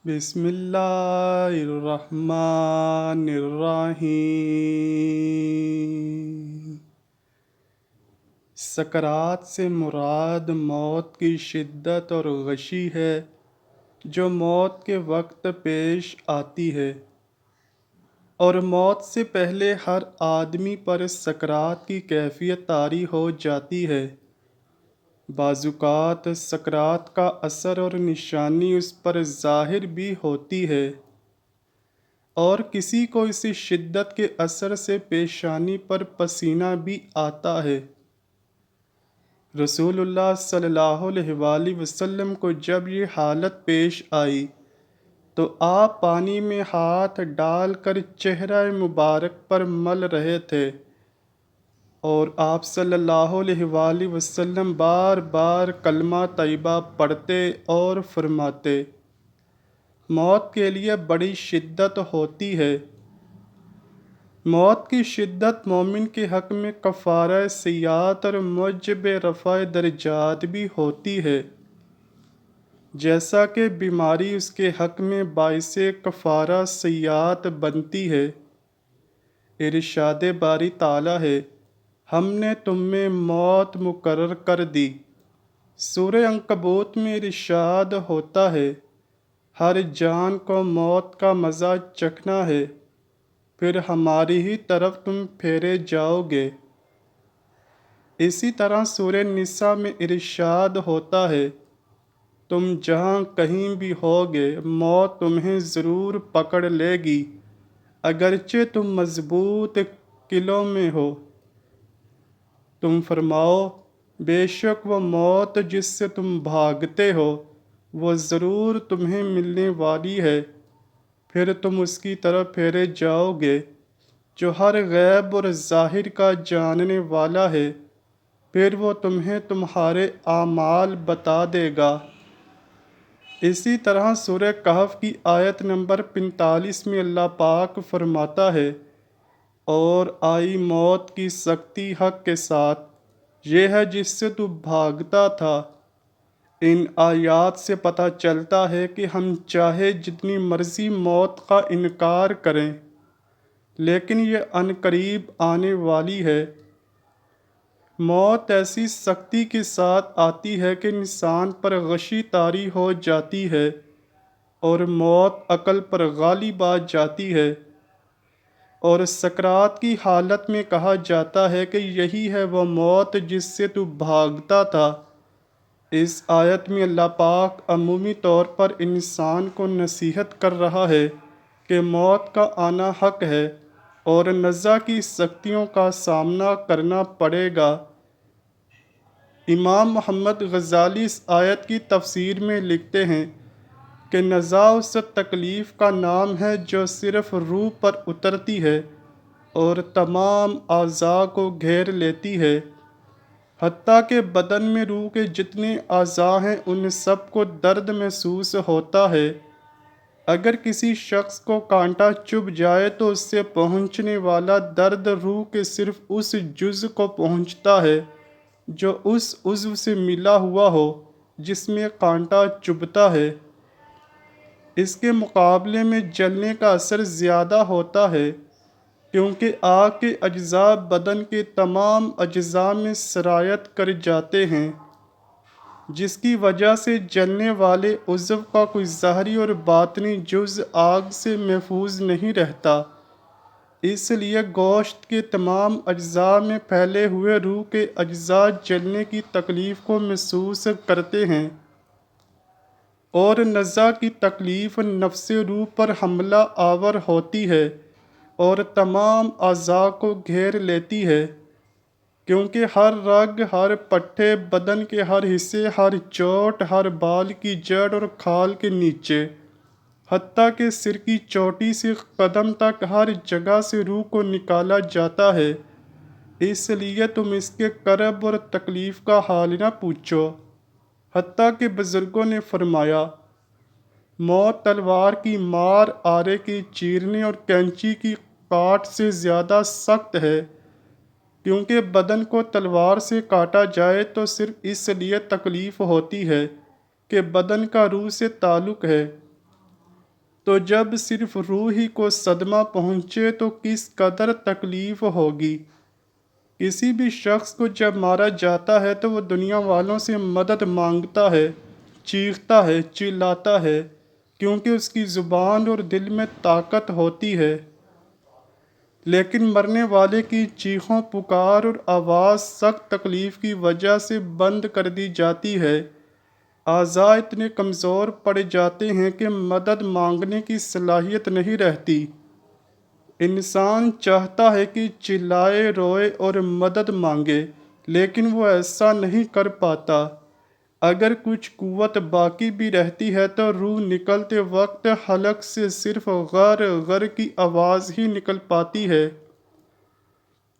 بسم اللہ الرحمن الرحیم۔ سکرات سے مراد موت کی شدت اور غشی ہے جو موت کے وقت پیش آتی ہے، اور موت سے پہلے ہر آدمی پر سکرات کی کیفیت طاری ہو جاتی ہے۔ بعض اوقات سکرات کا اثر اور نشانی اس پر ظاہر بھی ہوتی ہے، اور کسی کو اسی شدت کے اثر سے پیشانی پر پسینہ بھی آتا ہے۔ رسول اللہ صلی اللہ علیہ وآلہ وسلم کو جب یہ حالت پیش آئی تو آپ پانی میں ہاتھ ڈال کر چہرہ مبارک پر مل رہے تھے، اور آپ صلی اللہ علیہ وآلہ وسلم بار بار کلمہ طیبہ پڑھتے اور فرماتے، موت کے لیے بڑی شدت ہوتی ہے۔ موت کی شدت مومن کے حق میں کفارہ سیئات اور موجب رفع درجات بھی ہوتی ہے، جیسا کہ بیماری اس کے حق میں باعث کفارہ سیئات بنتی ہے۔ ارشاد باری تعالیٰ ہے، ہم نے تم میں موت مقرر کر دی۔ سورہ عنکبوت میں ارشاد ہوتا ہے، ہر جان کو موت کا مزہ چکھنا ہے، پھر ہماری ہی طرف تم پھیرے جاؤ گے۔ اسی طرح سورہ نساء میں ارشاد ہوتا ہے، تم جہاں کہیں بھی ہوگے موت تمہیں ضرور پکڑ لے گی، اگرچہ تم مضبوط قلعوں میں ہو۔ تم فرماؤ، بے شک وہ موت جس سے تم بھاگتے ہو وہ ضرور تمہیں ملنے والی ہے، پھر تم اس کی طرف پھیرے جاؤ گے، جو ہر غیب اور ظاہر کا جاننے والا ہے، پھر وہ تمہیں تمہارے اعمال بتا دے گا۔ اسی طرح سورہ کہف کی آیت نمبر 45 میں اللہ پاک فرماتا ہے، اور آئی موت کی سختی حق کے ساتھ، یہ ہے جس سے تو بھاگتا تھا۔ ان آیات سے پتہ چلتا ہے کہ ہم چاہے جتنی مرضی موت کا انکار کریں، لیکن یہ عنقریب آنے والی ہے۔ موت ایسی سختی کے ساتھ آتی ہے کہ انسان پر غشی طاری ہو جاتی ہے، اور موت عقل پر غالب آ جاتی ہے، اور سکرات کی حالت میں کہا جاتا ہے کہ یہی ہے وہ موت جس سے تو بھاگتا تھا۔ اس آیت میں اللہ پاک عمومی طور پر انسان کو نصیحت کر رہا ہے کہ موت کا آنا حق ہے اور نزا کی سختیوں کا سامنا کرنا پڑے گا۔ امام محمد غزالی اس آیت کی تفسیر میں لکھتے ہیں کہ نزا اس تکلیف کا نام ہے جو صرف روح پر اترتی ہے اور تمام اعضاء کو گھیر لیتی ہے، حتیٰ کہ بدن میں روح کے جتنے اعضاء ہیں ان سب کو درد محسوس ہوتا ہے۔ اگر کسی شخص کو کانٹا چبھ جائے تو اس سے پہنچنے والا درد روح کے صرف اس جزء کو پہنچتا ہے جو اس عضو سے ملا ہوا ہو جس میں کانٹا چبھتا ہے۔ اس کے مقابلے میں جلنے کا اثر زیادہ ہوتا ہے، کیونکہ آگ کے اجزاء بدن کے تمام اجزاء میں سرایت کر جاتے ہیں، جس کی وجہ سے جلنے والے عضو کا کوئی ظاہری اور باطنی جزء آگ سے محفوظ نہیں رہتا۔ اس لیے گوشت کے تمام اجزاء میں پھیلے ہوئے روح کے اجزاء جلنے کی تکلیف کو محسوس کرتے ہیں، اور نزا کی تکلیف نفس روح پر حملہ آور ہوتی ہے اور تمام اعضاء کو گھیر لیتی ہے، کیونکہ ہر رگ، ہر پٹھے، بدن کے ہر حصے، ہر چوٹ، ہر بال کی جڑ اور کھال کے نیچے، حتیٰ کہ سر کی چوٹی سے قدم تک ہر جگہ سے روح کو نکالا جاتا ہے۔ اس لیے تم اس کے کرب اور تکلیف کا حال نہ پوچھو۔ حتیٰ کہ بزرگوں نے فرمایا، موت تلوار کی مار، آرے کی چیرنے اور کینچی کی کاٹ سے زیادہ سخت ہے، کیونکہ بدن کو تلوار سے کاٹا جائے تو صرف اس لیے تکلیف ہوتی ہے کہ بدن کا روح سے تعلق ہے، تو جب صرف روح ہی کو صدمہ پہنچے تو کس قدر تکلیف ہوگی۔ کسی بھی شخص کو جب مارا جاتا ہے تو وہ دنیا والوں سے مدد مانگتا ہے، چیختا ہے، چلاتا ہے، کیونکہ اس کی زبان اور دل میں طاقت ہوتی ہے۔ لیکن مرنے والے کی چیخوں پکار اور آواز سخت تکلیف کی وجہ سے بند کر دی جاتی ہے۔ اعضاء اتنے کمزور پڑ جاتے ہیں کہ مدد مانگنے کی صلاحیت نہیں رہتی۔ انسان چاہتا ہے کہ چلائے، روئے اور مدد مانگے، لیکن وہ ایسا نہیں کر پاتا۔ اگر کچھ قوت باقی بھی رہتی ہے تو روح نکلتے وقت حلق سے صرف غر غر کی آواز ہی نکل پاتی ہے۔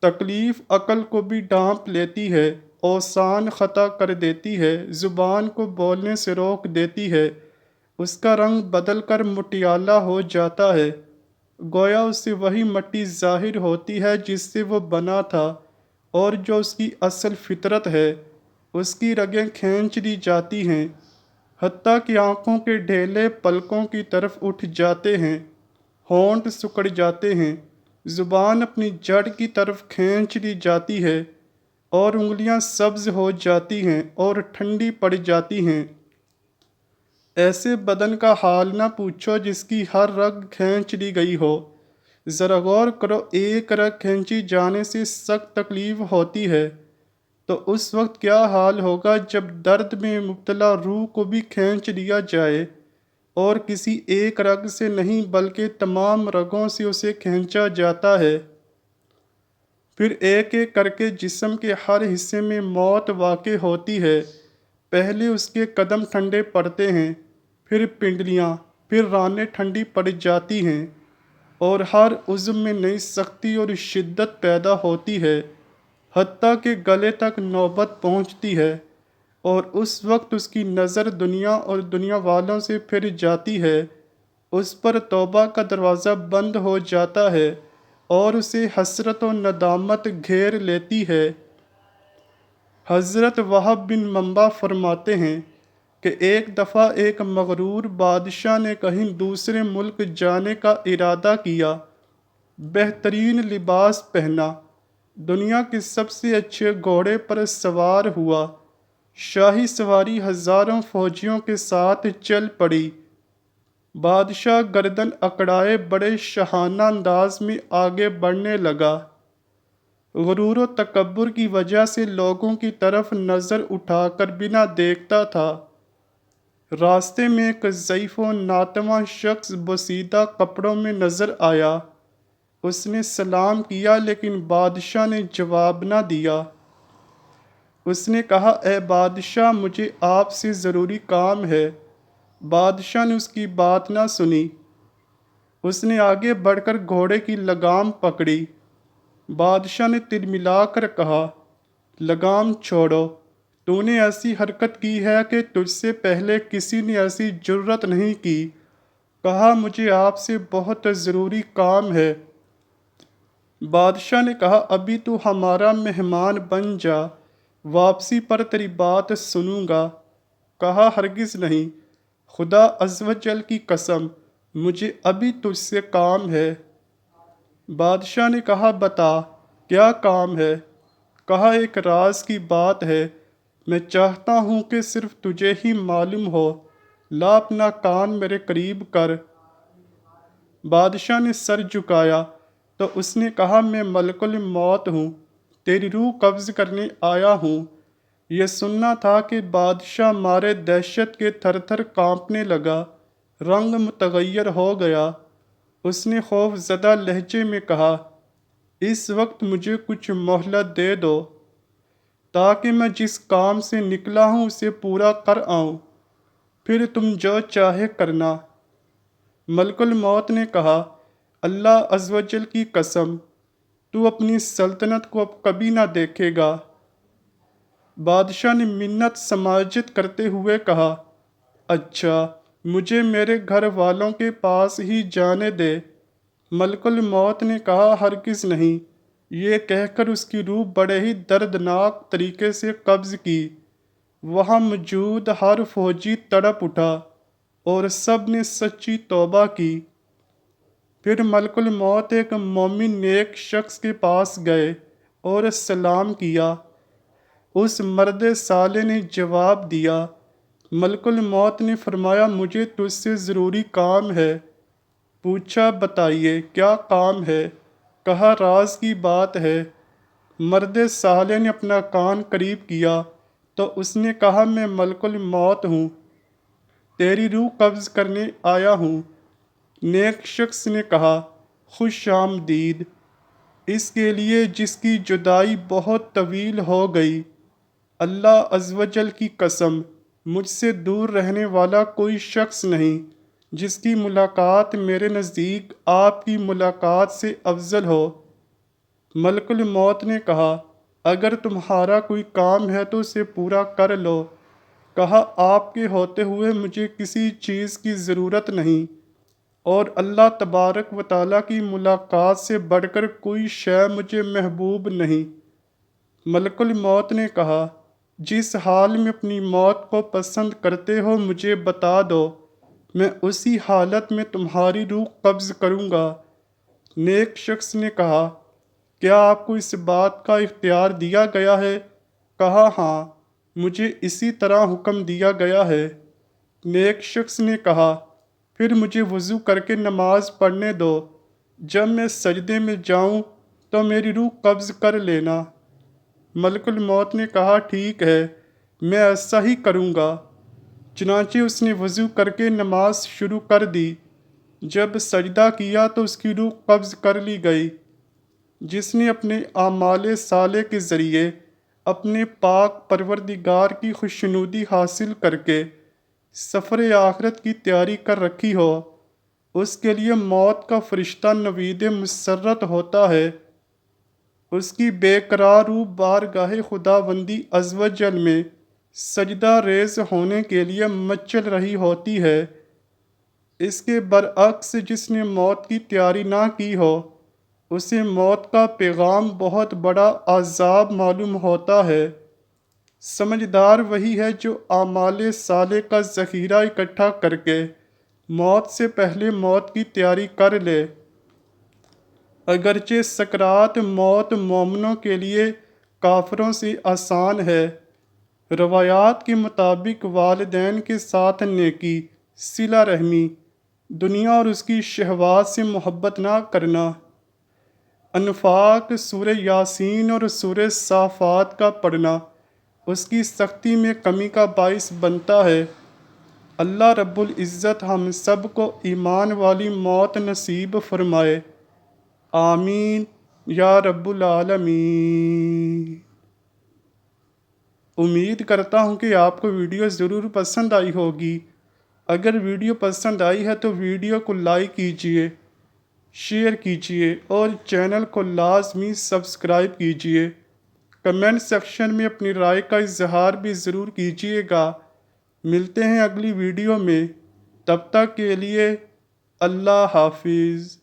تکلیف عقل کو بھی ڈانپ لیتی ہے، اوسان خطا کر دیتی ہے، زبان کو بولنے سے روک دیتی ہے، اس کا رنگ بدل کر مٹیالہ ہو جاتا ہے، گویا اس سے وہی مٹی ظاہر ہوتی ہے جس سے وہ بنا تھا، اور جو اس کی اصل فطرت ہے، اس کی رگیں کھینچ دی جاتی ہیں، حتیٰ کہ آنکھوں کے ڈھیلے پلکوں کی طرف اٹھ جاتے ہیں، ہونٹ سکڑ جاتے ہیں، زبان اپنی جڑ کی طرف کھینچ لی جاتی ہے، اور انگلیاں سبز ہو جاتی ہیں اور ٹھنڈی پڑ جاتی ہیں۔ ایسے بدن کا حال نہ پوچھو جس کی ہر رگ کھینچ لی گئی ہو۔ ذرا غور کرو، ایک رگ کھینچی جانے سے سخت تکلیف ہوتی ہے، تو اس وقت کیا حال ہوگا جب درد میں مبتلا روح کو بھی کھینچ لیا جائے، اور کسی ایک رگ سے نہیں بلکہ تمام رگوں سے اسے کھینچا جاتا ہے۔ پھر ایک ایک کر کے جسم کے ہر حصے میں موت واقع ہوتی ہے۔ پہلے اس کے قدم ٹھنڈے پڑتے ہیں، پھر پنڈلیاں، پھر رانیں ٹھنڈی پڑ جاتی ہیں، اور ہر عضو میں نئی سختی اور شدت پیدا ہوتی ہے، حتیٰ کہ گلے تک نوبت پہنچتی ہے، اور اس وقت اس کی نظر دنیا اور دنیا والوں سے پھر جاتی ہے، اس پر توبہ کا دروازہ بند ہو جاتا ہے، اور اسے حسرت و ندامت گھیر لیتی ہے۔ حضرت وہب بن منبع فرماتے ہیں کہ ایک دفعہ ایک مغرور بادشاہ نے کہیں دوسرے ملک جانے کا ارادہ کیا، بہترین لباس پہنا، دنیا کے سب سے اچھے گھوڑے پر سوار ہوا، شاہی سواری ہزاروں فوجیوں کے ساتھ چل پڑی۔ بادشاہ گردن اکڑائے بڑے شاہانہ انداز میں آگے بڑھنے لگا۔ غرور و تکبر کی وجہ سے لوگوں کی طرف نظر اٹھا کر بھی نہ دیکھتا تھا۔ راستے میں ایک ضعیف و ناتواں شخص بوسیدہ کپڑوں میں نظر آیا۔ اس نے سلام کیا لیکن بادشاہ نے جواب نہ دیا۔ اس نے کہا، اے بادشاہ، مجھے آپ سے ضروری کام ہے۔ بادشاہ نے اس کی بات نہ سنی۔ اس نے آگے بڑھ کر گھوڑے کی لگام پکڑی۔ بادشاہ نے تلملا کر کہا، لگام چھوڑو، تو نے ایسی حرکت کی ہے کہ تجھ سے پہلے کسی نے ایسی جرات نہیں کی۔ کہا، مجھے آپ سے بہت ضروری کام ہے۔ بادشاہ نے کہا، ابھی تو ہمارا مہمان بن جا، واپسی پر تیری بات سنوں گا۔ کہا، ہرگز نہیں، خدا عز و جل کی قسم، مجھے ابھی تجھ سے کام ہے۔ بادشاہ نے کہا، بتا، کیا کام ہے؟ کہا، ایک راز کی بات ہے، میں چاہتا ہوں کہ صرف تجھے ہی معلوم ہو، لا اپنا کان میرے قریب کر۔ بادشاہ نے سر جھکایا تو اس نے کہا، میں ملک الموت ہوں، تیری روح قبض کرنے آیا ہوں۔ یہ سننا تھا کہ بادشاہ مارے دہشت کے تھر تھر کانپنے لگا، رنگ متغیر ہو گیا۔ اس نے خوف زدہ لہجے میں کہا، اس وقت مجھے کچھ مہلت دے دو، تاکہ میں جس کام سے نکلا ہوں اسے پورا کر آؤں، پھر تم جو چاہے کرنا۔ ملک الموت نے کہا، اللہ عز و جل کی قسم، تو اپنی سلطنت کو اب کبھی نہ دیکھے گا۔ بادشاہ نے منت سماجت کرتے ہوئے کہا، اچھا، مجھے میرے گھر والوں کے پاس ہی جانے دے۔ ملک الموت نے کہا، ہرگز نہیں۔ یہ کہہ کر اس کی روح بڑے ہی دردناک طریقے سے قبض کی۔ وہاں موجود ہر فوجی تڑپ اٹھا۔ اور سب نے سچی توبہ کی۔ پھر ملک الموت ایک مومن نیک شخص کے پاس گئے اور سلام کیا۔ اس مرد صالح نے جواب دیا، ملک الموت نے فرمایا مجھے تجھ سے ضروری کام ہے۔ پوچھا بتائیے کیا کام ہے؟ کہا راز کی بات ہے۔ مرد صالح نے اپنا کان قریب کیا تو اس نے کہا میں ملک الموت ہوں، تیری روح قبض کرنے آیا ہوں۔ نیک شخص نے کہا خوش آمدید اس کے لیے جس کی جدائی بہت طویل ہو گئی۔ اللہ عز و جل کی قسم مجھ سے دور رہنے والا کوئی شخص نہیں جس کی ملاقات میرے نزدیک آپ کی ملاقات سے افضل ہو۔ ملک الموت نے کہا اگر تمہارا کوئی کام ہے تو اسے پورا کر لو۔ کہا آپ کے ہوتے ہوئے مجھے کسی چیز کی ضرورت نہیں، اور اللہ تبارک و تعالیٰ کی ملاقات سے بڑھ کر کوئی شے مجھے محبوب نہیں۔ ملک الموت نے کہا جس حال میں اپنی موت کو پسند کرتے ہو مجھے بتا دو، میں اسی حالت میں تمہاری روح قبض کروں گا۔ نیک شخص نے کہا کیا آپ کو اس بات کا اختیار دیا گیا ہے؟ کہا ہاں، مجھے اسی طرح حکم دیا گیا ہے۔ نیک شخص نے کہا پھر مجھے وضو کر کے نماز پڑھنے دو، جب میں سجدے میں جاؤں تو میری روح قبض کر لینا۔ ملک الموت نے کہا ٹھیک ہے، میں ایسا ہی کروں گا۔ چنانچہ اس نے وضو کر کے نماز شروع کر دی۔ جب سجدہ کیا تو اس کی روح قبض کر لی گئی۔ جس نے اپنے اعمال صالح کے ذریعے اپنے پاک پروردگار کی خوشنودی حاصل کر کے سفر آخرت کی تیاری کر رکھی ہو، اس کے لیے موت کا فرشتہ نوید مسرت ہوتا ہے۔ اس کی بے قرار روح بارگاہ خداوندی عز و جل میں سجدہ ریز ہونے کے لیے مچل رہی ہوتی ہے۔ اس کے برعکس جس نے موت کی تیاری نہ کی ہو، اسے موت کا پیغام بہت بڑا عذاب معلوم ہوتا ہے۔ سمجھدار وہی ہے جو اعمال صالح کا ذخیرہ اکٹھا کر کے موت سے پہلے موت کی تیاری کر لے۔ اگرچہ سکرات موت مومنوں کے لیے کافروں سے آسان ہے۔ روایات کے مطابق والدین کے ساتھ نیکی، صلہ رحمی، دنیا اور اس کی شہوات سے محبت نہ کرنا، انفاق، سورہ یاسین اور سورہ صافات کا پڑھنا اس کی سختی میں کمی کا باعث بنتا ہے۔ اللہ رب العزت ہم سب کو ایمان والی موت نصیب فرمائے، آمین یا رب العالمین۔ امید کرتا ہوں کہ آپ کو ویڈیو ضرور پسند آئی ہوگی۔ اگر ویڈیو پسند آئی ہے تو ویڈیو کو لائک کیجئے، شیئر کیجئے اور چینل کو لازمی سبسکرائب کیجئے۔ کمنٹ سیکشن میں اپنی رائے کا اظہار بھی ضرور کیجئے گا۔ ملتے ہیں اگلی ویڈیو میں، تب تک کے لیے اللہ حافظ۔